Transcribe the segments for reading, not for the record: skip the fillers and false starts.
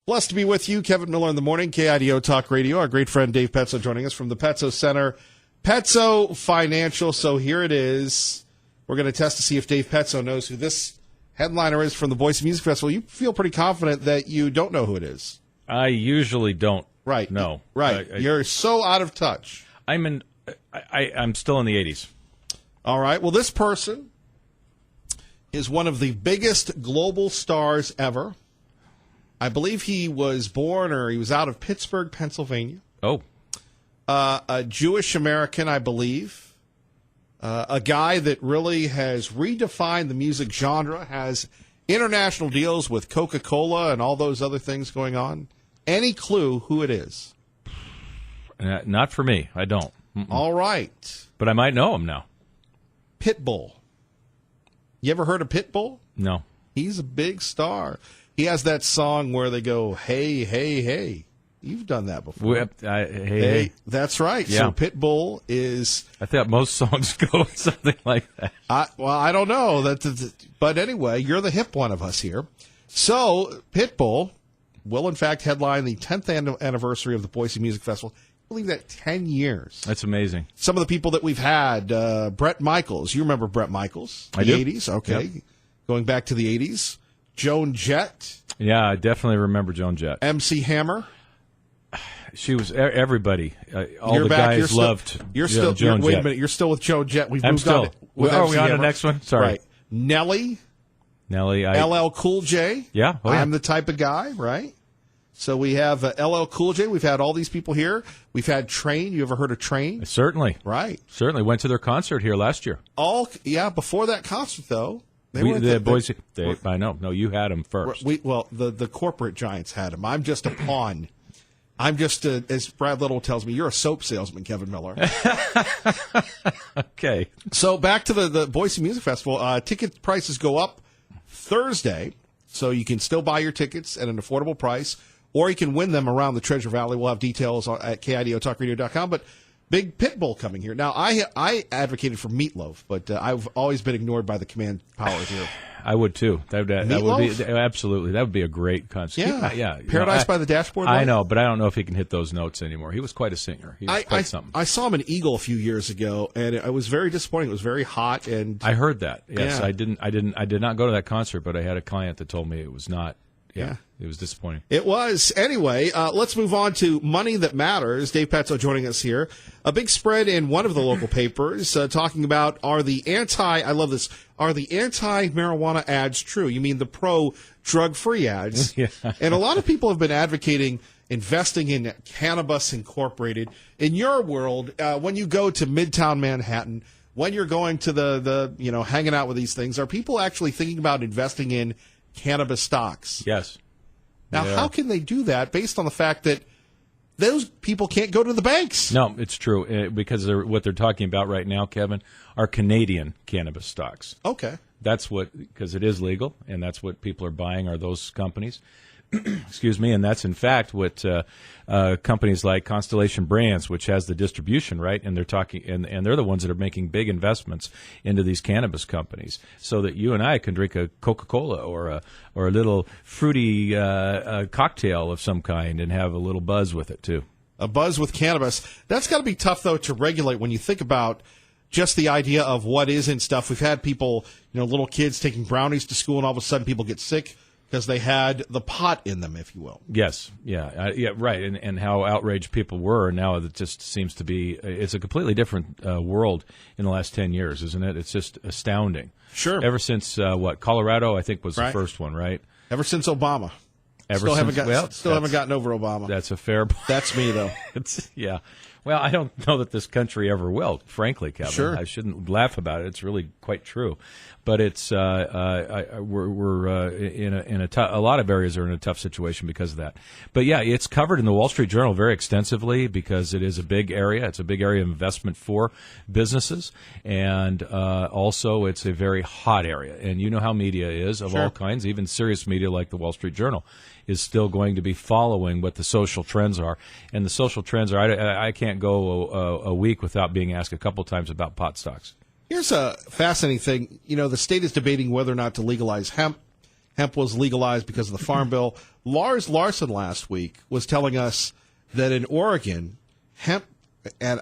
Blessed to be with you, Kevin Miller in the morning, KIDO Talk Radio. Our great friend Dave Petzo joining us from the Petzo Center, Petzo Financial. So here it is. We're going to test to see if Dave Petzo knows who this headliner is from the Boise Music Festival. You feel pretty confident that you don't know who it is. I usually don't. Right. No. Right. You're so out of touch. I'm still in the 80s. All right. Well, this person is one of the biggest global stars ever. I believe he was born or he was out of Pittsburgh, Pennsylvania. Oh. A Jewish American, I believe. A guy that really has redefined the music genre, has international deals with Coca-Cola and all those other things going on. Any clue who it is? Not for me. I don't. All right. But I might know him now. Pitbull. You ever heard of Pitbull? No. He's a big star. He has that song where they go, hey, hey, hey. You've done that before. Hey. That's right. Yeah. So Pitbull is... I thought most songs go with something like that. I don't know. But anyway, you're the hip one of us here. So Pitbull will, in fact, headline the 10th anniversary of the Boise Music Festival. I believe that 10 years. That's amazing. Some of the people that we've had, Bret Michaels. You remember Bret Michaels? I do. 80s? Okay. Yep. Going back to the 80s. Joan Jett. Yeah, I definitely remember Joan Jett. MC Hammer. She was everybody. All You're the back. guys loved Joan Jett. Wait a minute. You're still with Joan Jett. We've moved on. Are we on the next one? Sorry. Right. Nelly. LL Cool J. Yeah. Oh, yeah. I'm the type of guy, right? So we have LL Cool J. We've had all these people here. We've had Train. You ever heard of Train? Certainly. Right. Certainly. Went to their concert here last year. Before that concert, though. Boise. I know. No, you had them first. The corporate giants had them. I'm just a pawn. I'm just, as Brad Little tells me, you're a soap salesman, Kevin Miller. Okay. So back to the Boise Music Festival. Ticket prices go up Thursday, so you can still buy your tickets at an affordable price, or you can win them around the Treasure Valley. We'll have details at KIDOTalkRadio.com. But big Pitbull coming here. Now, I advocated for Meatloaf, but I've always been ignored by the command powers here. I would too. That would be absolutely. That would be a great concert. Yeah. Paradise by the Dashboard Light? I know, but I don't know if he can hit those notes anymore. He was quite a singer. He was quite something. I saw him in Eagle a few years ago, and it was very disappointing. It was very hot, and I heard that. Yes, yeah. I did not go to that concert, but I had a client that told me it was not. Yeah. It was disappointing. It was. Anyway, let's move on to Money That Matters. Dave Petzo joining us here. A big spread in one of the local papers talking about are the anti-marijuana ads true? You mean the pro-drug-free ads? Yeah. And a lot of people have been advocating investing in Cannabis Incorporated. In your world, when you go to Midtown Manhattan, when you're going to the hanging out with these things, are people actually thinking about investing in cannabis stocks? Yes. Now, how can they do that based on the fact that those people can't go to the banks? No, it's true, because what they're talking about right now, Kevin, are Canadian cannabis stocks. Okay. That's because it is legal, and that's what people are buying are those companies. Excuse me, and that's in fact what companies like Constellation Brands, which has the distribution, right, and they're talking, and they're the ones that are making big investments into these cannabis companies, so that you and I can drink a Coca-Cola or a little fruity cocktail of some kind and have a little buzz with it too. A buzz with cannabis. That's got to be tough though to regulate when you think about just the idea of what is in stuff. We've had people, little kids taking brownies to school, and all of a sudden people get sick because they had the pot in them, if you will. Yes, yeah, right, and how outraged people were. Now it just seems to be, it's a completely different world in the last 10 years, isn't it? It's just astounding. Sure. Ever since, Colorado, I think, was the first one, right? Ever since Obama. Still haven't gotten over Obama. That's a fair point. That's me, though. Yeah. Well, I don't know that this country ever will, frankly, Kevin. Sure. I shouldn't laugh about it. It's really quite true. But it's we're in a lot of areas are in a tough situation because of that. But yeah, it's covered in the Wall Street Journal very extensively because it is a big area. It's a big area of investment for businesses, and also it's a very hot area. And you know how media is of all kinds, even serious media like the Wall Street Journal is still going to be following what the social trends are. And the social trends are, I can't go a week without being asked a couple times about pot stocks. Here's a fascinating thing. The state is debating whether or not to legalize hemp. hemp was legalized because of the Farm Bill. Lars Larson last week was telling us that in Oregon, hemp, and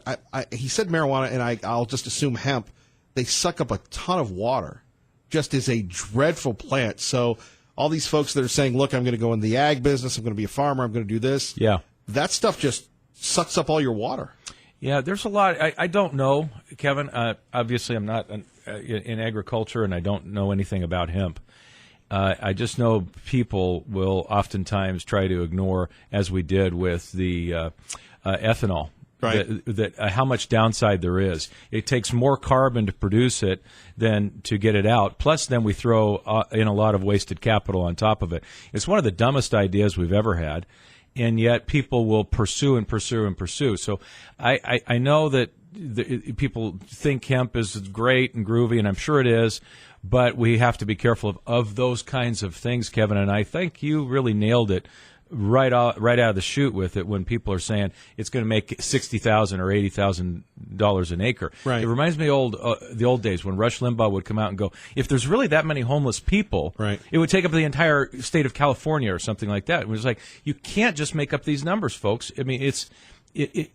he said marijuana, and I'll just assume hemp, they suck up a ton of water, just as a dreadful plant. So all these folks that are saying, look, I'm going to go in the ag business, I'm going to be a farmer, I'm going to do this. Yeah. That stuff just sucks up all your water. Yeah, there's a lot. I don't know, Kevin. Obviously, I'm not in agriculture, and I don't know anything about hemp. I just know people will oftentimes try to ignore, as we did with the ethanol, right? That how much downside there is. It takes more carbon to produce it than to get it out. Plus, then we throw in a lot of wasted capital on top of it. It's one of the dumbest ideas we've ever had. And yet people will pursue and pursue and pursue. So I know that people think hemp is great and groovy, and I'm sure it is, but we have to be careful of those kinds of things, Kevin. And I think you really nailed it right out of the chute with it when people are saying it's going to make $60,000 or $80,000 an acre. Right. It reminds me of the old days when Rush Limbaugh would come out and go, if there's really that many homeless people, right, it would take up the entire state of California or something like that. It was like, you can't just make up these numbers, folks. I mean,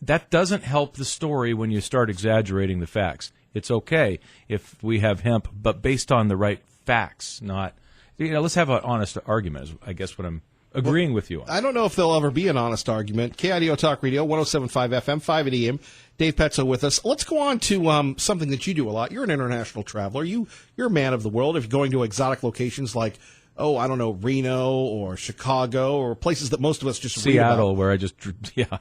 that doesn't help the story when you start exaggerating the facts. It's okay if we have hemp, but based on the right facts, not, let's have an honest argument, is I guess what I'm agreeing with you on. I don't know if there'll ever be an honest argument. KIDO Talk Radio, 107.5 FM, 580 AM. Dave Petzo with us. Let's go on to something that you do a lot. You're an international traveler. You're a man of the world. If you're going to exotic locations like, I don't know, Reno or Chicago or places that most of us just read about. Seattle, where I just,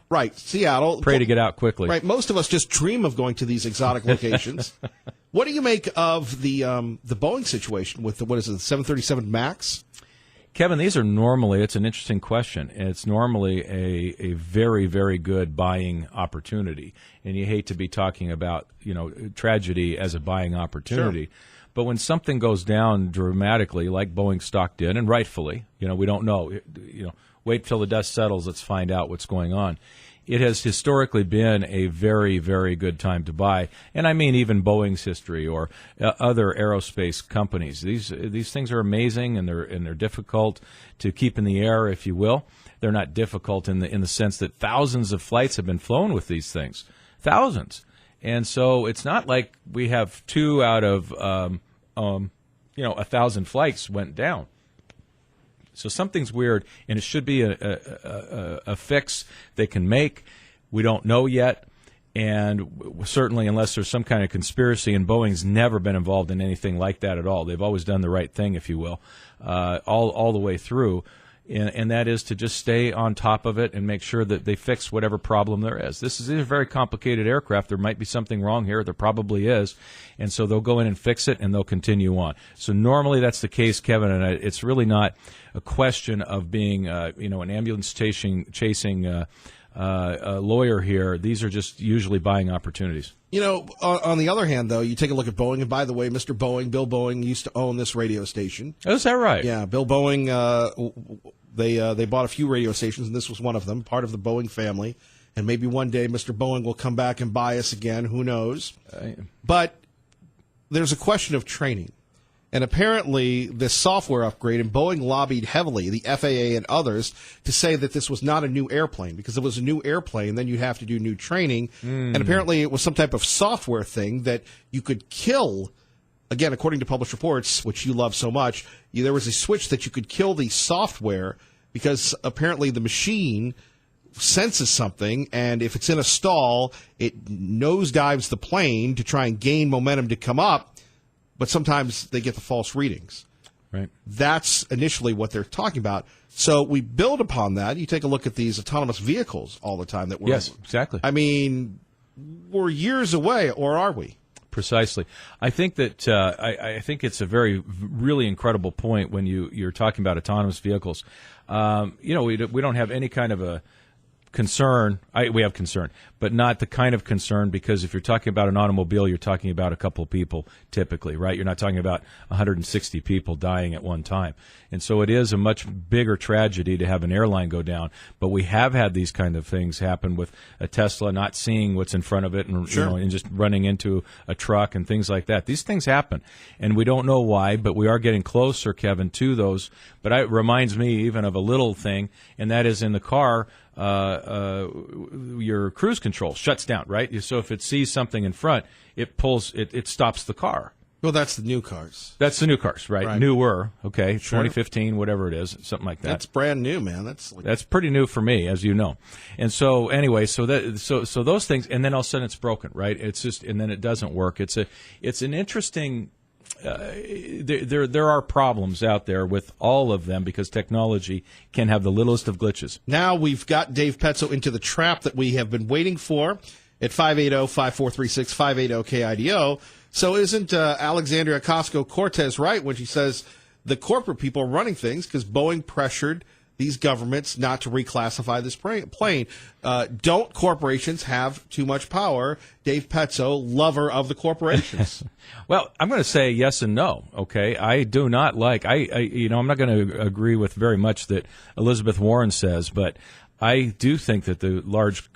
Right, Seattle. Pray to get out quickly. Right, most of us just dream of going to these exotic locations. What do you make of the Boeing situation with the 737 MAX? Kevin, these are normally, it's an interesting question. It's normally a very, very good buying opportunity. And you hate to be talking about, tragedy as a buying opportunity. Sure. But when something goes down dramatically, like Boeing stock did, and rightfully, we don't know, wait till the dust settles, let's find out what's going on. It has historically been a very, very good time to buy, and I mean even Boeing's history or other aerospace companies. These things are amazing, and they're difficult to keep in the air, if you will. They're not difficult in the sense that thousands of flights have been flown with these things, thousands, and so it's not like we have 2 out of 1,000 flights went down. So something's weird, and it should be a fix they can make. We don't know yet, and certainly unless there's some kind of conspiracy, and Boeing's never been involved in anything like that at all. They've always done the right thing, if you will, all the way through, and that is to just stay on top of it and make sure that they fix whatever problem there is. These are very complicated aircraft. There might be something wrong here. There probably is, and so they'll go in and fix it, and they'll continue on. So normally that's the case, Kevin, and it's really not a question of being, an ambulance chasing a lawyer here. These are just usually buying opportunities. On the other hand, though, you take a look at Boeing, and by the way, Mr. Boeing, Bill Boeing, used to own this radio station. Oh, is that right? Yeah, Bill Boeing, they bought a few radio stations, and this was one of them, part of the Boeing family. And maybe one day Mr. Boeing will come back and buy us again. Who knows? But there's a question of training. And apparently this software upgrade, and Boeing lobbied heavily, the FAA and others, to say that this was not a new airplane. Because if it was a new airplane, then you'd have to do new training. And apparently it was some type of software thing that you could kill. Again, according to published reports, which you love so much, there was a switch that you could kill the software because apparently the machine senses something, and if it's in a stall, it nosedives the plane to try and gain momentum to come up. But sometimes they get the false readings. Right. That's initially what they're talking about. So we build upon that. You take a look at these autonomous vehicles all the time. Yes, exactly. I mean, we're years away, or are we? Precisely. I think that I think it's a really incredible point when you're talking about autonomous vehicles. We don't have any kind of concern. We have concern, but not the kind of concern, because if you're talking about an automobile, you're talking about a couple of people typically, right? You're not talking about 160 people dying at one time. And so it is a much bigger tragedy to have an airline go down. But we have had these kind of things happen with a Tesla not seeing what's in front of it and, and just running into a truck and things like that. These things happen, and we don't know why, but we are getting closer, Kevin, to those. But it reminds me even of a little thing, and that is in the car, your cruise control shuts down, right? So if it sees something in front, it pulls, it stops the car. Well, that's the new cars. That's the new cars, right? Newer, okay, 2015, whatever it is, something like that. That's brand new, man. That's pretty new for me, as you know. And so, anyway, so those things, and then all of a sudden it's broken, right? It's just, and then it doesn't work. It's an interesting. There are problems out there with all of them because technology can have the littlest of glitches. Now we've got Dave Petzo into the trap that we have been waiting for at 580-5436, 580-KIDO. So isn't Alexandria Ocasio-Cortez right when she says the corporate people are running things because Boeing pressured these governments not to reclassify this plane? Don't corporations have too much power? Dave Petzo, lover of the corporations. Well, I'm going to say yes and no. Okay, I do not like. I'm not going to agree with very much that Elizabeth Warren says, but I do think that the large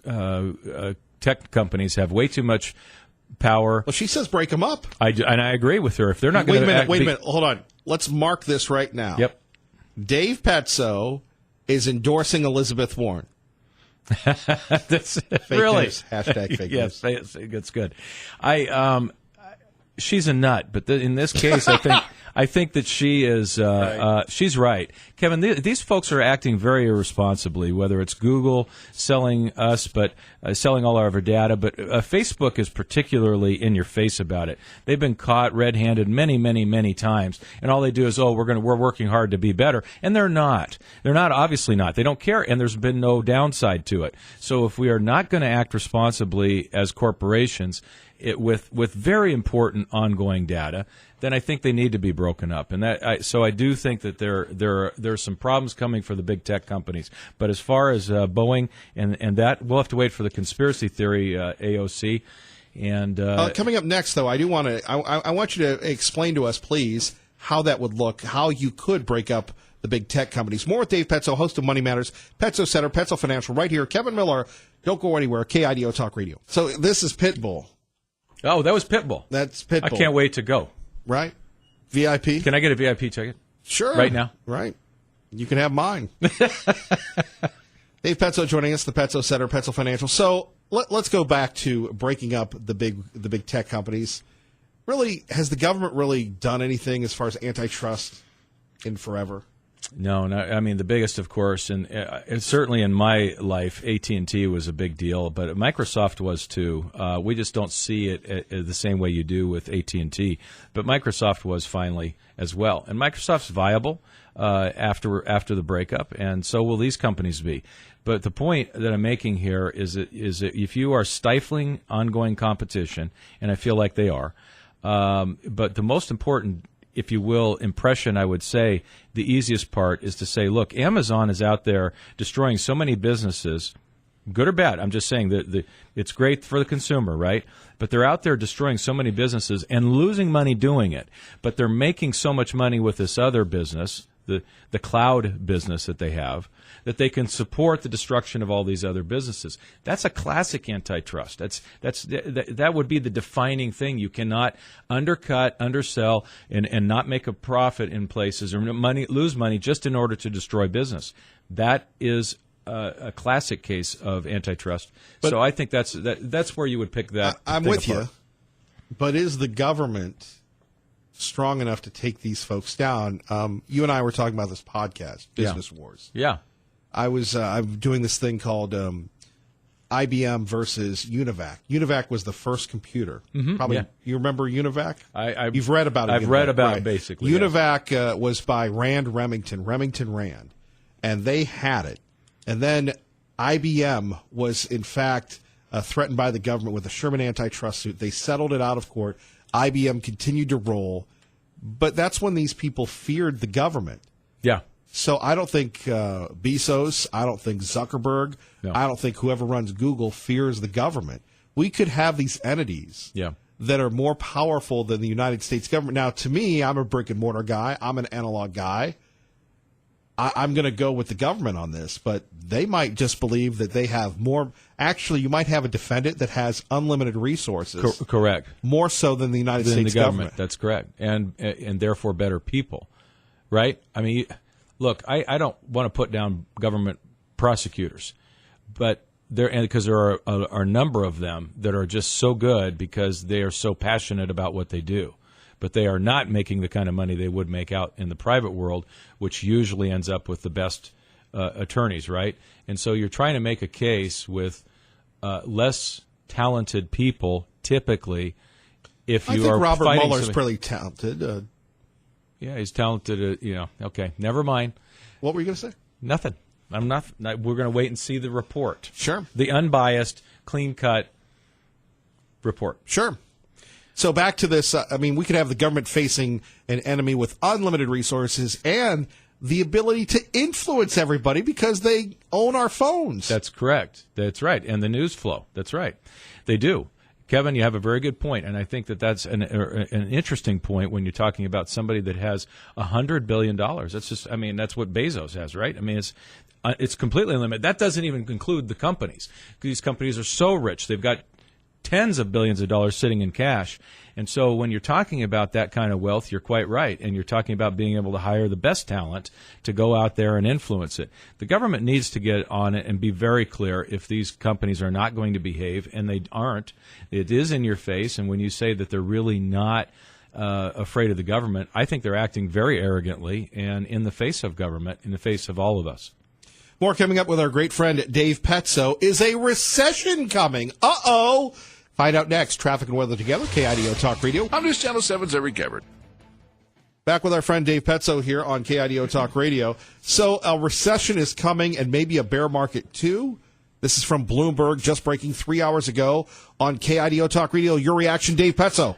tech companies have way too much power. Well, she says break them up. And I agree with her. If they're not going to wait a minute, hold on. Let's mark this right now. Yep. Dave Petzo is endorsing Elizabeth Warren. That's fake really news. Hashtag fake yes, news. That's good. She's a nut, but in this case, I think that she is. She's right, Kevin. These folks are acting very irresponsibly. Whether it's Google selling us, but selling all of our data, but Facebook is particularly in your face about it. They've been caught red-handed many, many, many times, and all they do is, we're working hard to be better, and they're not. They're not, obviously not. They don't care, and there's been no downside to it. So if we are not going to act responsibly as corporations, with very important ongoing data, then I think they need to be broken up. And so I do think that there are some problems coming for the big tech companies. But as far as Boeing and that, we'll have to wait for the conspiracy theory AOC. And coming up next, though, I want you to explain to us, please, how that would look, how you could break up the big tech companies. More with Dave Petzo, host of Money Matters, Petzo Center, Petzo Financial, right here. Kevin Miller, don't go anywhere. KIDO Talk Radio. So this is Pitbull. Oh, that was Pitbull. That's Pitbull. I can't wait to go. Right? VIP? Can I get a VIP ticket? Sure. Right now? Right. You can have mine. Dave Petzo joining us, the Petzo Center, Petzo Financial. So let's go back to breaking up the big tech companies. Really, has the government really done anything as far as antitrust in forever? No, I mean, the biggest, of course, and certainly in my life, AT&T was a big deal, but Microsoft was too. We just don't see it the same way you do with AT&T, but Microsoft was finally as well. And Microsoft's viable after the breakup, and so will these companies be. But the point that I'm making here is that if you are stifling ongoing competition, and I feel like they are, but the most important, if you will, impression, I would say, the easiest part is to say, look, Amazon is out there destroying so many businesses, good or bad. I'm just saying that it's great for the consumer, right? But they're out there destroying so many businesses and losing money doing it. But they're making so much money with this other business, the cloud business that they have, that they can support the destruction of all these other businesses. That's a classic antitrust. That would be the defining thing. You cannot undercut, undersell, and not make a profit in places or lose money just in order to destroy business. That is a classic case of antitrust. So I think that's where you would pick that. I'm with you. But is the government strong enough to take these folks down? You and I were talking about this podcast, Business Wars. Yeah. I'm doing this thing called IBM versus Univac. Univac was the first computer. Mm-hmm, Probably yeah. You remember Univac? You've read about it. I've read about it, basically. Univac was by Remington Rand, and they had it. And then IBM was, in fact, threatened by the government with a Sherman antitrust suit. They settled it out of court. IBM continued to roll. But that's when these people feared the government. Yeah. So I don't think Bezos, I don't think Zuckerberg, No. I don't think whoever runs Google fears the government. We could have these entities that are more powerful than the United States government. Now, to me, I'm a brick and mortar guy. I'm an analog guy. I'm going to go with the government on this, but they might just believe that they have more. Actually, you might have a defendant that has unlimited resources. Correct. More so than the United Than States the government. That's correct. And therefore better people, right? I mean, look, I don't want to put down government prosecutors, but because there are a number of them that are just so good because they are so passionate about what they do. But they are not making the kind of money they would make out in the private world, which usually ends up with the best attorneys, right? And so you're trying to make a case with less talented people, typically, if you are Robert fighting Mueller's somebody. pretty talented. Yeah, he's talented. Okay, never mind. What were you going to say? Nothing. I'm not. We're going to wait and see the report. Sure. The unbiased, clean-cut report. Sure. So back to this, we could have the government facing an enemy with unlimited resources and the ability to influence everybody because they own our phones. That's correct. That's right. And the news flow. That's right. They do. Kevin, you have a very good point, and I think that's an interesting point when you're talking about somebody that has $100 billion. That's just, that's what Bezos has, right? It's completely unlimited. That doesn't even include the companies. These companies are so rich. They've got tens of billions of dollars sitting in cash. And so when you're talking about that kind of wealth, you're quite right. And you're talking about being able to hire the best talent to go out there and influence it. The government needs to get on it and be very clear if these companies are not going to behave, and they aren't. It is in your face. And when you say that they're really not afraid of the government, I think they're acting very arrogantly and in the face of government, in the face of all of us. More coming up with our great friend Dave Petzo. Is a recession coming? Uh-oh. Find out next. Traffic and weather together. KIDO Talk Radio. I'm News Channel 7's Eric Everett. Back with our friend Dave Petzo here on KIDO Talk Radio. So a recession is coming and maybe a bear market too. This is from Bloomberg, just breaking 3 hours ago on KIDO Talk Radio. Your reaction, Dave Petzo.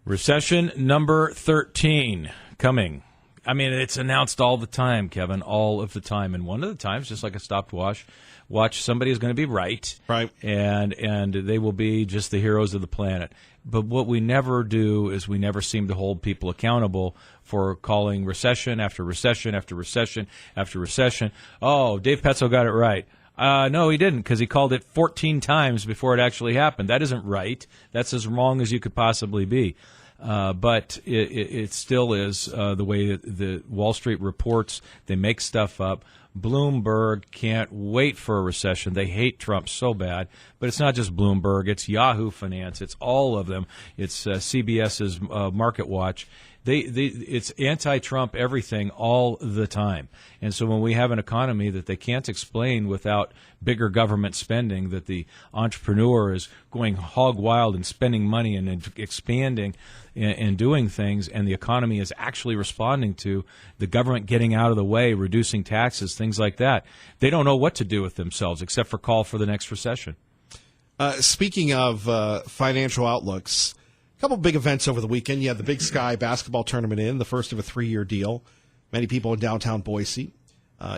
Recession number 13 coming. It's announced all the time, Kevin, all of the time. And one of the times, just like a stopwatch, somebody is going to be right. Right. And they will be just the heroes of the planet. But what we never do is we never seem to hold people accountable for calling recession after recession after recession after recession. Oh, Dave Petzo got it right. No, he didn't, because he called it 14 times before it actually happened. That isn't right. That's as wrong as you could possibly be. But it still is the way that the Wall Street reports. They make stuff up. Bloomberg can't wait for a recession. They hate Trump so bad. But it's not just Bloomberg. It's Yahoo Finance. It's all of them. It's CBS's Market Watch. It's anti-Trump everything all the time. And so when we have an economy that they can't explain without bigger government spending, that the entrepreneur is going hog wild and spending money and expanding and doing things, and the economy is actually responding to the government getting out of the way, reducing taxes, things like that, they don't know what to do with themselves except for call for the next recession. Speaking of financial outlooks, a couple big events over the weekend. You had the Big Sky basketball tournament the first of a 3-year deal. Many people in downtown Boise.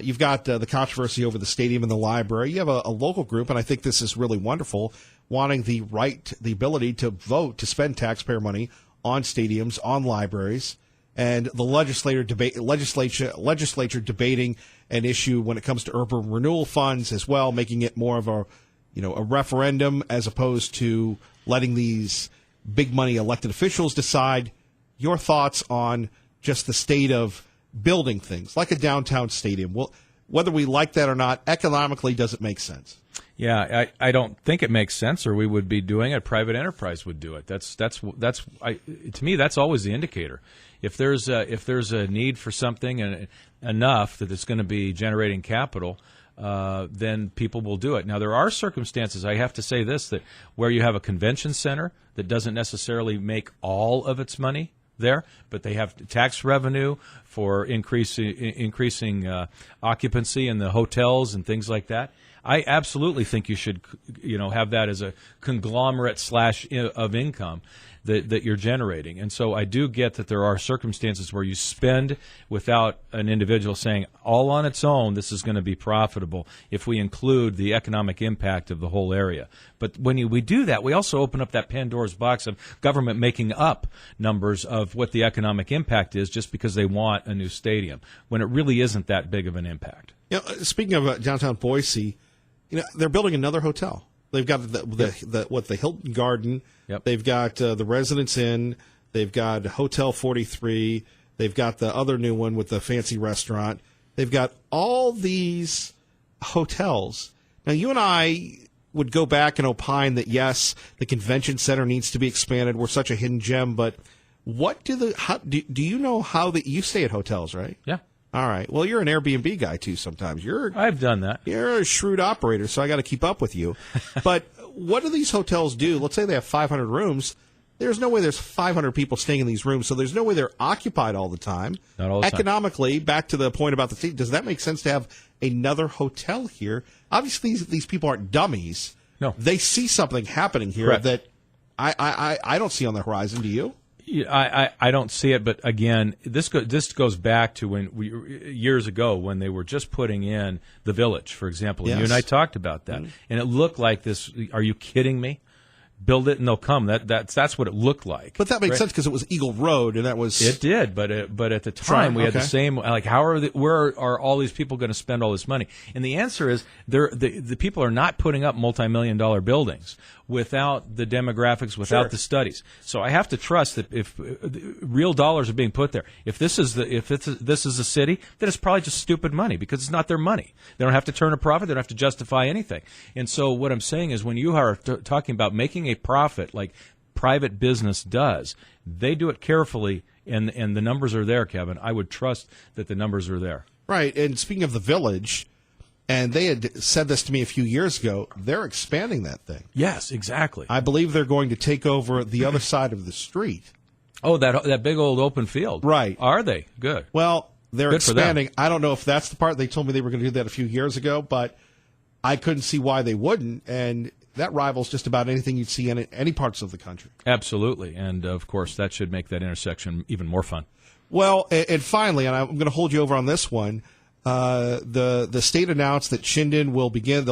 You've got the controversy over the stadium and the library. You have a local group, and I think this is really wonderful, wanting the ability to vote, to spend taxpayer money on stadiums, on libraries, and the legislature debating an issue when it comes to urban renewal funds as well, making it more of a referendum as opposed to letting these big money elected officials decide. Your thoughts on just the state of building things like a downtown stadium? Well, whether we like that or not, economically, does it make sense? Yeah, I don't think it makes sense, or we would be doing it. Private enterprise would do it. To me, that's always the indicator. If there's a need for something and enough that it's going to be generating capital, then people will do it. Now, there are circumstances, I have to say this, that where you have a convention center that doesn't necessarily make all of its money there, but they have tax revenue for increasing occupancy in the hotels and things like that. I absolutely think you should, have that as a conglomerate / of income. that you're generating. And so I do get that there are circumstances where you spend without an individual saying, all on its own, this is going to be profitable if we include the economic impact of the whole area. But when we do that, we also open up that Pandora's box of government making up numbers of what the economic impact is just because they want a new stadium, when it really isn't that big of an impact. Speaking of downtown Boise, they're building another hotel. They've got the Hilton Garden. Yep. They've got the Residence Inn. They've got Hotel 43. They've got the other new one with the fancy restaurant. They've got all these hotels. Now, you and I would go back and opine that, yes, the convention center needs to be expanded. We're such a hidden gem. But what do you know how you stay at hotels, right? Yeah. All right. Well, you're an Airbnb guy, too, sometimes. I've done that. You're a shrewd operator, so I got to keep up with you. But what do these hotels do? Let's say they have 500 rooms. There's no way there's 500 people staying in these rooms, so there's no way they're occupied all the time. Not all the time. Economically, back to the point about the city, does that make sense to have another hotel here? Obviously, these people aren't dummies. No. They see something happening here Correct. that I don't see on the horizon. Do you? I don't see it, but again, this goes back to years ago when they were just putting in the Village, for example. And Yes. you and I talked about that, and it looked like this. Are you kidding me? Build it and they'll come. That's what it looked like. But that makes sense because it was Eagle Road, and that was It did, but at the time we had the same. Like, where are all these people going to spend all this money? And the answer is, the people are not putting up multi-million-dollar buildings without the demographics, without the studies. So I have to trust that if real dollars are being put there, if this is a city, then it's probably just stupid money because it's not their money. They don't have to turn a profit. They don't have to justify anything. And so what I'm saying is, when you are talking about making a profit like private business does, they do it carefully, and the numbers are there, Kevin. I would trust that the numbers are there. Right. And speaking of the Village, and they had said this to me a few years ago, they're expanding that thing. Yes, exactly. I believe they're going to take over the other side of the street. Oh, that big old open field. Right. Are they? Good. Well, they're Good for them. expanding. I don't know if that's the part. They told me they were going to do that a few years ago, but I couldn't see why they wouldn't. And that rivals just about anything you'd see in any parts of the country. Absolutely. And, of course, that should make that intersection even more fun. Well, and finally, and I'm going to hold you over on this one, the state announced that Chinden will begin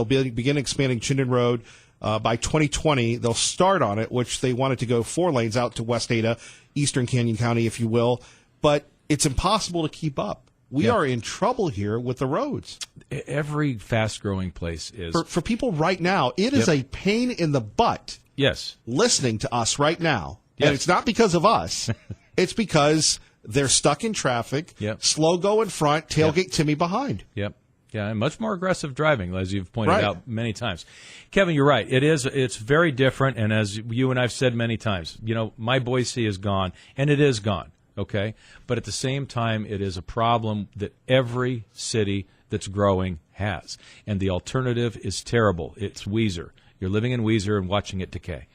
expanding Chinden Road by 2020. They'll start on it, which they wanted to go 4 lanes out to West Ada, Eastern Canyon County, if you will. But it's impossible to keep up. We are in trouble here with the roads. Every fast-growing place is. For people right now, it is a pain in the butt Yes. listening to us right now. Yes. And it's not because of us. It's because they're stuck in traffic, slow go in front, tailgate Timmy behind. Yep. Yeah, and much more aggressive driving, as you've pointed Right. out many times. Kevin, you're right. It's very different, and as you and I've said many times, my Boise is gone, and it is gone, okay? But at the same time, it is a problem that every city that's growing has, and the alternative is terrible. It's Weiser. You're living in Weiser and watching it decay.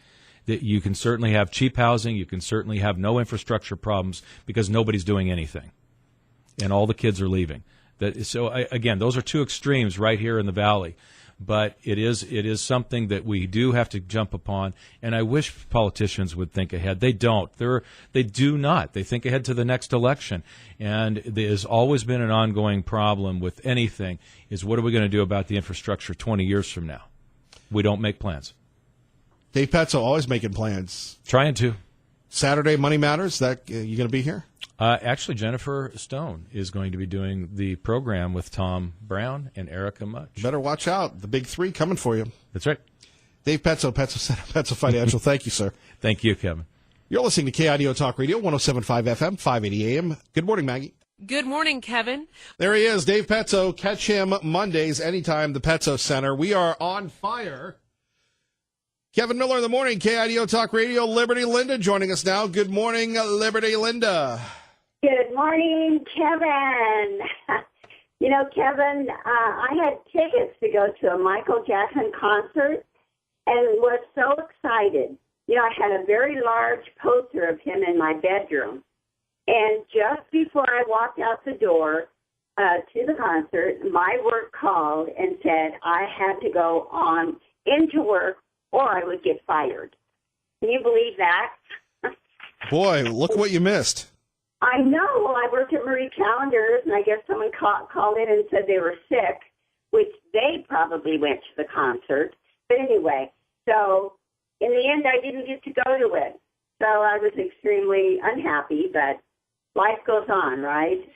That you can certainly have cheap housing, you can certainly have no infrastructure problems because nobody's doing anything, and all the kids are leaving. Again, those are two extremes right here in the valley, but it is something that we do have to jump upon. And I wish politicians would think ahead. They don't. They do not. They think ahead to the next election. And there's always been an ongoing problem with anything: is what are we going to do about the infrastructure 20 years from now? We don't make plans. Dave Petzo always making plans. Trying to. Saturday, Money Matters. That you going to be here? Actually, Jennifer Stone is going to be doing the program with Tom Brown and Erica Mutch. Better watch out. The big 3 coming for you. That's right. Dave Petzo, Petzo Financial. Thank you, sir. Thank you, Kevin. You're listening to KIDO Talk Radio, 107.5 FM, 580 AM. Good morning, Maggie. Good morning, Kevin. There he is, Dave Petzo. Catch him Mondays, anytime, the Petzo Center. We are on fire. Kevin Miller in the morning, KIDO Talk Radio. Liberty Linda joining us now. Good morning, Liberty Linda. Good morning, Kevin. Kevin, I had tickets to go to a Michael Jackson concert and was so excited. I had a very large poster of him in my bedroom. And just before I walked out the door to the concert, my work called and said I had to go on into work or I would get fired. Can you believe that? Boy, look what you missed. I know. Well, I worked at Marie Callender's, and I guess someone called in and said they were sick, which they probably went to the concert. But anyway, so in the end, I didn't get to go to it. So I was extremely unhappy, but life goes on, right?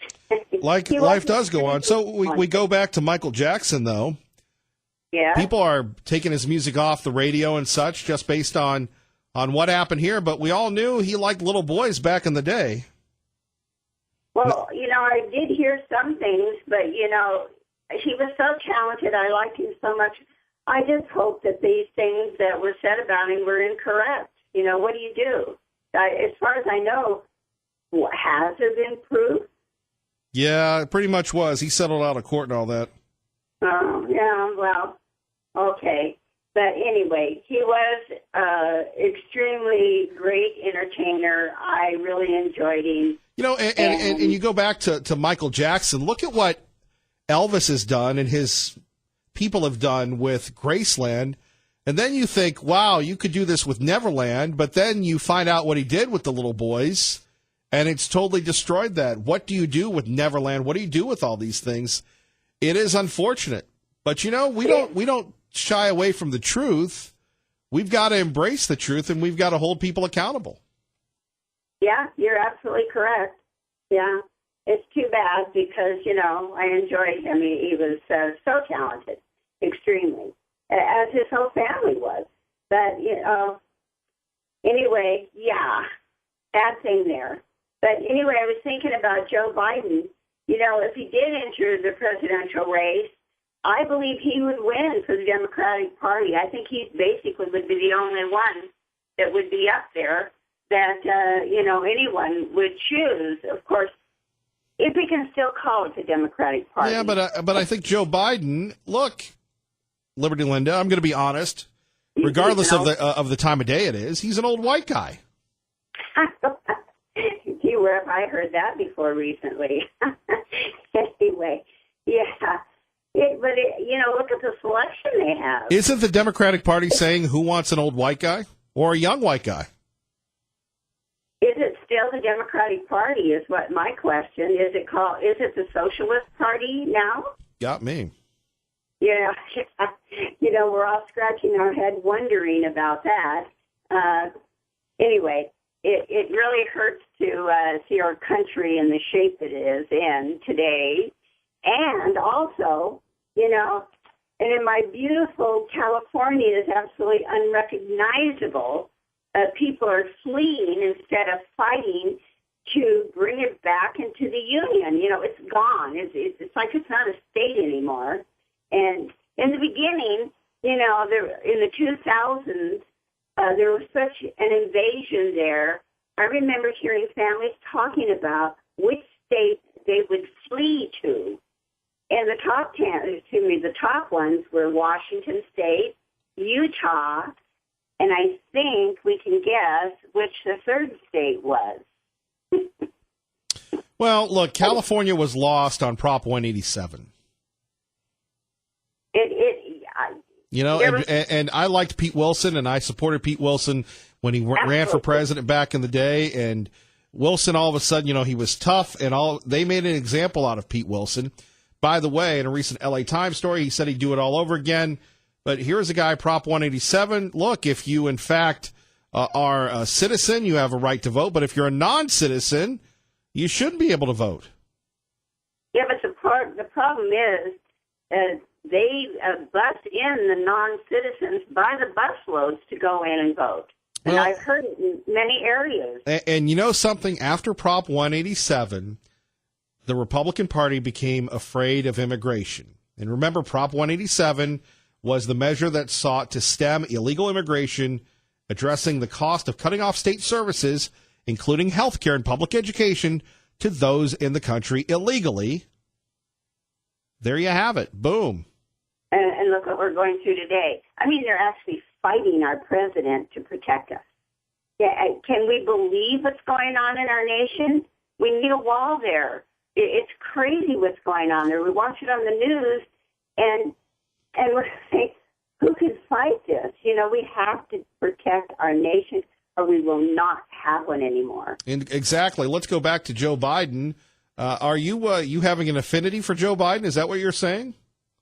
Like life does go on. So we go back to Michael Jackson, though. Yeah. People are taking his music off the radio and such just based on what happened here, but we all knew he liked little boys back in the day. Well, I did hear some things, but, he was so talented. I liked him so much. I just hope that these things that were said about him were incorrect. What do you do? As far as I know, has there been proof? Yeah, it pretty much was. He settled out of court and all that. Oh, yeah, well, okay. But anyway, he was extremely great entertainer. I really enjoyed him. And you go back to Michael Jackson. Look at what Elvis has done and his people have done with Graceland. And then you think, wow, you could do this with Neverland. But then you find out what he did with the little boys, and it's totally destroyed that. What do you do with Neverland? What do you do with all these things? It is unfortunate. But, we don't shy away from the truth. We've got to embrace the truth, and we've got to hold people accountable. Yeah, you're absolutely correct. Yeah, it's too bad because, I enjoyed him. He was so talented, extremely, as his whole family was. But, anyway, yeah, bad thing there. But anyway, I was thinking about Joe Biden. If he did enter the presidential race, I believe he would win for the Democratic Party. I think he basically would be the only one that would be up there that, anyone would choose. Of course, if we can still call it the Democratic Party. Yeah, but I think Joe Biden, look, Liberty Linda, I'm going to be honest, regardless of the time of day it is, he's an old white guy. Gee, where have I heard that before recently? Anyway, yeah. Look at the selection they have. Isn't the Democratic Party saying who wants an old white guy or a young white guy? Is it still the Democratic Party is what my question. Is it the Socialist Party now? Got me. Yeah. We're all scratching our head wondering about that. Anyway, it really hurts to see our country in the shape it is in today. And also, and in my beautiful California is absolutely unrecognizable. People are fleeing instead of fighting to bring it back into the union. It's gone. It's like it's not a state anymore. And in the beginning, there in the 2000s, there was such an invasion there. I remember hearing families talking about which state they would flee to. And the top ones were Washington State, Utah, and I think we can guess which the third state was. Well, look, California was lost on Prop 187. And I liked Pete Wilson, and I supported Pete Wilson when he ran for president back in the day. And Wilson, all of a sudden, he was tough, and they made an example out of Pete Wilson. By the way, in a recent LA Times story, he said he'd do it all over again. But here's a guy, Prop 187. Look, if you, in fact, are a citizen, you have a right to vote. But if you're a non-citizen, you shouldn't be able to vote. Yeah, but the problem is they bus in the non-citizens by the busloads to go in and vote. And I've heard it in many areas. And you know something? After Prop 187, the Republican Party became afraid of immigration. And remember, Prop 187 was the measure that sought to stem illegal immigration, addressing the cost of cutting off state services, including health care and public education, to those in the country illegally. There you have it. Boom. And look what we're going through today. I mean, they're actually fighting our president to protect us. Yeah, can we believe what's going on in our nation? We need a wall there. It's crazy what's going on there. We watch it on the news, and we're saying, who can fight this? We have to protect our nation, or we will not have one anymore. And exactly. Let's go back to Joe Biden. Are you having an affinity for Joe Biden? Is that what you're saying?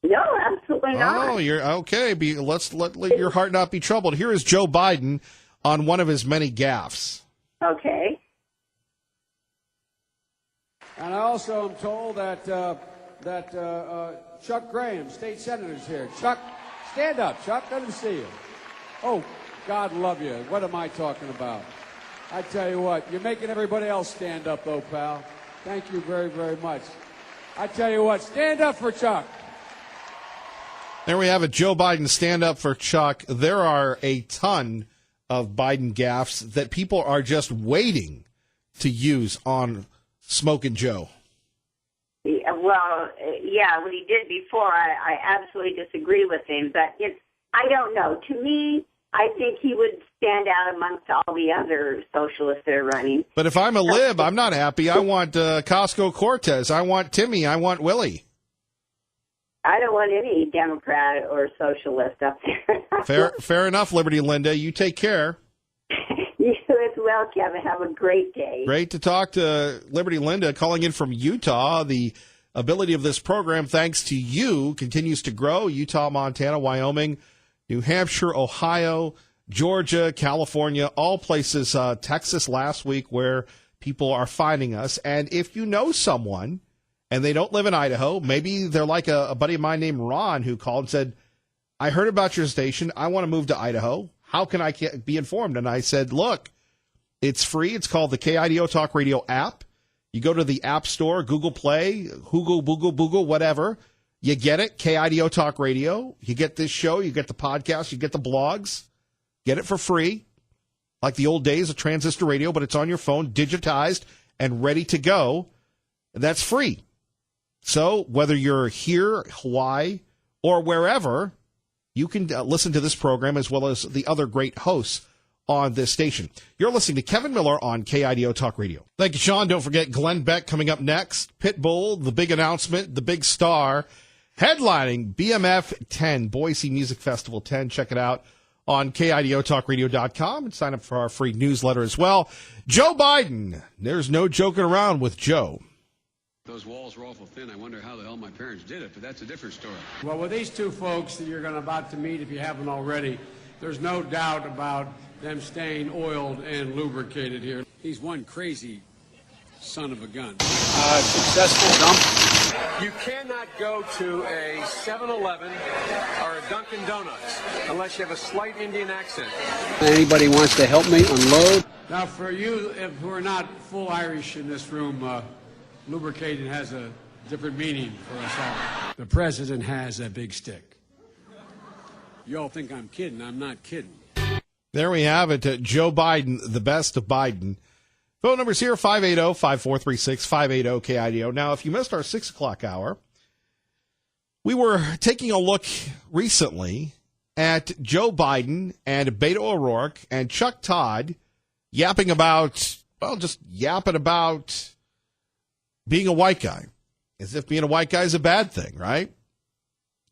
No, absolutely not. Oh, you're okay. Let's let your heart not be troubled. Here is Joe Biden on one of his many gaffes. Okay. And I also am told that Chuck Graham, state senator, is here. Chuck, stand up. Chuck, good to see you. Oh, God love you. What am I talking about? I tell you what, you're making everybody else stand up, though, pal. Thank you very, very much. I tell you what, stand up for Chuck. There we have it. Joe Biden, stand up for Chuck. There are a ton of Biden gaffes that people are just waiting to use on Smokin' Joe. Yeah, well, yeah, what he did before, I absolutely disagree with him. But I don't know. To me, I think he would stand out amongst all the other socialists that are running. But if I'm a lib, I'm not happy. I want Costco Cortez. I want Timmy. I want Willie. I don't want any Democrat or socialist up there. Fair enough, Liberty Linda. You take care. You as well, Kevin. Have a great day. Great to talk to Liberty Linda, calling in from Utah. The ability of this program, thanks to you, continues to grow. Utah, Montana, Wyoming, New Hampshire, Ohio, Georgia, California, all places, Texas last week, where people are finding us. And if you know someone and they don't live in Idaho, maybe they're like a buddy of mine named Ron who called and said, I heard about your station. I want to move to Idaho. How can I be informed? And I said, look, it's free. It's called the KIDO Talk Radio app. You go to the App Store, Google Play, Google, Boogle, whatever. You get it, KIDO Talk Radio. You get this show. You get the podcast. You get the blogs. Get it for free, like the old days of transistor radio, but it's on your phone, digitized and ready to go. That's free. So whether you're here, Hawaii, or wherever, you can listen to this program as well as the other great hosts on this station. You're listening to Kevin Miller on KIDO Talk Radio. Thank you, Sean. Don't forget Glenn Beck coming up next. Pitbull, the big announcement, the big star, headlining BMF 10, Boise Music Festival 10. Check it out on KIDOTalkRadio.com and sign up for our free newsletter as well. Joe Biden. There's no joking around with Joe. Those walls were awful thin. I wonder how the hell my parents did it, but that's a different story. Well, with these two folks that you're about to meet, if you haven't already, there's no doubt about them staying oiled and lubricated here. He's one crazy son of a gun. Successful dump. You cannot go to a 7-Eleven or a Dunkin' Donuts unless you have a slight Indian accent. Anybody wants to help me unload? Now, for you who are not full Irish in this room, lubricated has a different meaning for us all. The president has a big stick. You all think I'm kidding. I'm not kidding. There we have it. Joe Biden, the best of Biden. Phone numbers here, 580-5436, 580-KIDO. Now, if you missed our 6 o'clock hour, we were taking a look recently at Joe Biden and Beto O'Rourke and Chuck Todd yapping about being a white guy, as if being a white guy is a bad thing, right?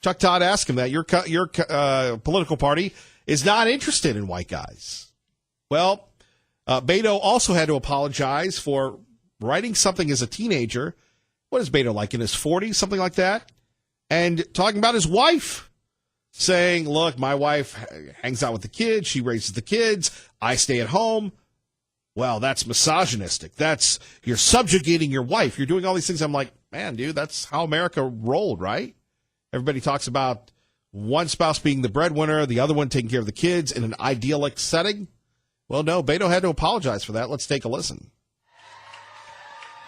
Chuck Todd asked him that. Your political party is not interested in white guys. Well, Beto also had to apologize for writing something as a teenager. What is Beto, like in his 40s, something like that? And talking about his wife, saying, look, my wife hangs out with the kids. She raises the kids. I stay at home. Well, that's misogynistic. You're subjugating your wife. You're doing all these things. I'm like, man, dude, that's how America rolled, right? Everybody talks about one spouse being the breadwinner, the other one taking care of the kids in an idyllic setting. Well, no, Beto had to apologize for that. Let's take a listen.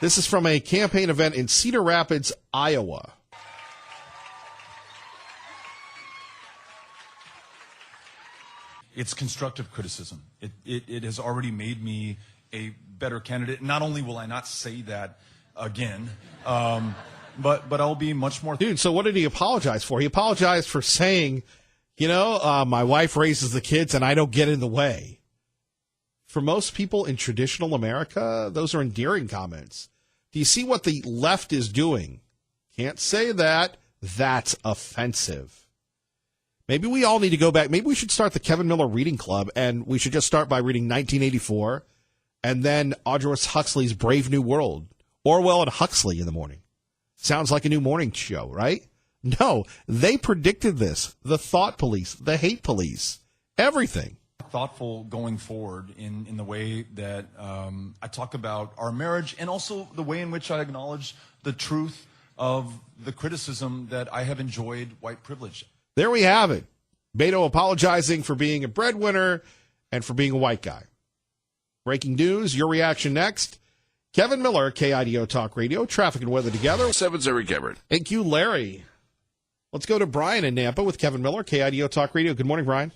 This is from a campaign event in Cedar Rapids, Iowa. It's constructive criticism. It has already made me a better candidate. Not only will I not say that again, but I'll be much more. Dude, so what did he apologize for? He apologized for saying, my wife raises the kids and I don't get in the way. For most people in traditional America, those are endearing comments. Do you see what the left is doing? Can't say that. That's offensive. Maybe we all need to go back. Maybe we should start the Kevin Miller Reading Club, and we should just start by reading 1984 And then Aldous Huxley's Brave New World. Orwell and Huxley in the morning. Sounds like a new morning show, right? No, they predicted this. The thought police, the hate police, everything. Thoughtful going forward in the way that I talk about our marriage, and also the way in which I acknowledge the truth of the criticism that I have enjoyed white privilege. There we have it. Beto apologizing for being a breadwinner and for being a white guy. Breaking news, your reaction next. Kevin Miller, KIDO Talk Radio, traffic and weather together. 7's Eric Everett. Thank you, Larry. Let's go to Brian in Nampa with Kevin Miller, KIDO Talk Radio. Good morning, Brian.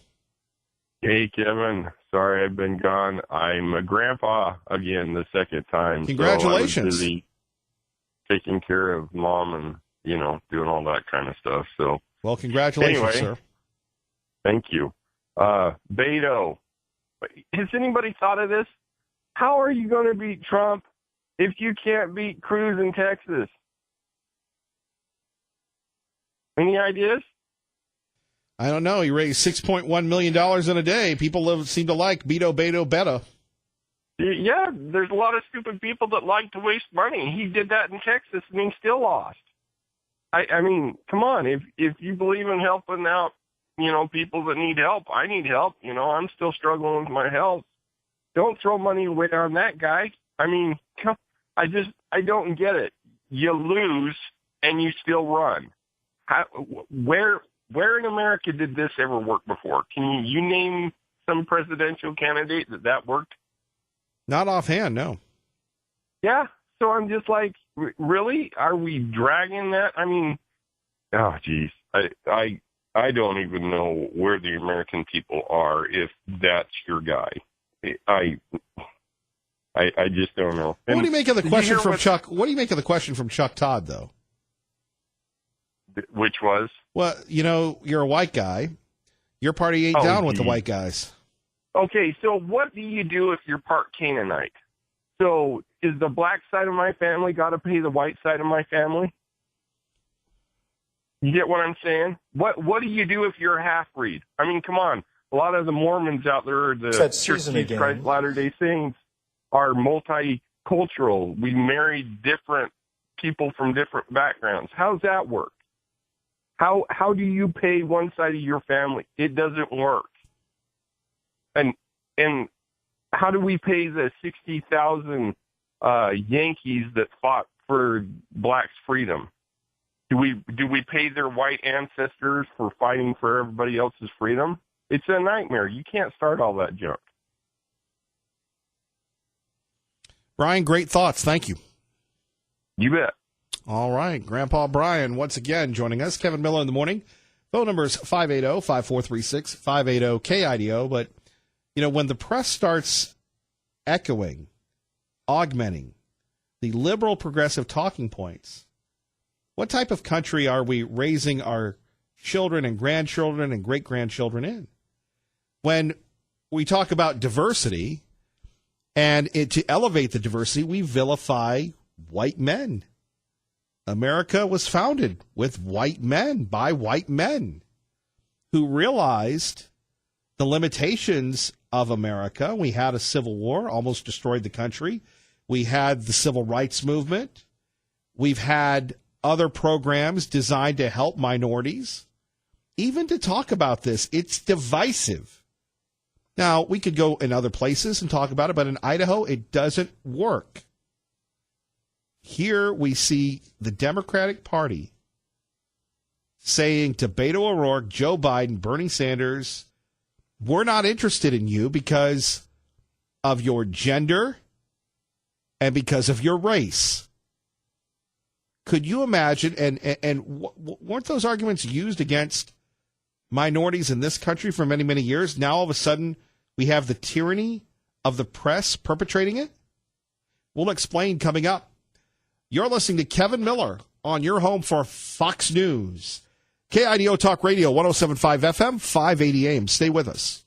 Hey, Kevin. Sorry I've been gone. I'm a grandpa again the second time. Congratulations. So I was busy taking care of mom and, doing all that kind of stuff. So, well, congratulations, anyway, sir. Thank you. Beto, has anybody thought of this? How are you going to beat Trump if you can't beat Cruz in Texas? Any ideas? I don't know. He raised $6.1 million in a day. People seem to like Beto, Beta. Yeah, there's a lot of stupid people that like to waste money. He did that in Texas, and he still lost. I mean, come on. If you believe in helping out, people that need help, I need help. I'm still struggling with my health. Don't throw money away on that guy. I mean, I don't get it. You lose, and you still run. Where in America did this ever work before? Can you name some presidential candidate that worked? Not offhand, no. Yeah, so I'm just like, really? Are we dragging that? I mean, oh, geez. I don't even know where the American people are if that's your guy. I just don't know. What do you make of the question from Chuck? What do you make of the question from Chuck Todd, though? Which was? Well, you're a white guy. Your party ain't down with the white guys. Okay, so what do you do if you're part Canaanite? So is the black side of my family got to pay the white side of my family? You get what I'm saying? What do you do if you're a half-breed? I mean, come on. A lot of the Mormons out there, the Church of Jesus Christ Latter-day Saints, are multicultural. We marry different people from different backgrounds. How's that work? How do you pay one side of your family? It doesn't work. And how do we pay the 60,000 Yankees that fought for blacks' freedom? Do we pay their white ancestors for fighting for everybody else's freedom? It's a nightmare. You can't start all that junk. Brian, great thoughts. Thank you. You bet. All right. Grandpa Brian, once again, joining us. Kevin Miller in the morning. Phone number is 580-5436, 580-KIDO. But, when the press starts echoing, augmenting the liberal progressive talking points, what type of country are we raising our children and grandchildren and great-grandchildren in? When we talk about diversity, and to elevate the diversity, we vilify white men. America was founded with white men, by white men, who realized the limitations of America. We had a civil war, almost destroyed the country. We had the civil rights movement. We've had other programs designed to help minorities. Even to talk about this, it's divisive. Now, we could go in other places and talk about it, but in Idaho, it doesn't work. Here we see the Democratic Party saying to Beto O'Rourke, Joe Biden, Bernie Sanders, we're not interested in you because of your gender and because of your race. Could you imagine, and weren't those arguments used against minorities in this country for many, many years? Now, all of a sudden, we have the tyranny of the press perpetrating it? We'll explain coming up. You're listening to Kevin Miller on your home for Fox News. KIDO Talk Radio, 107.5 FM, 580 AM. Stay with us.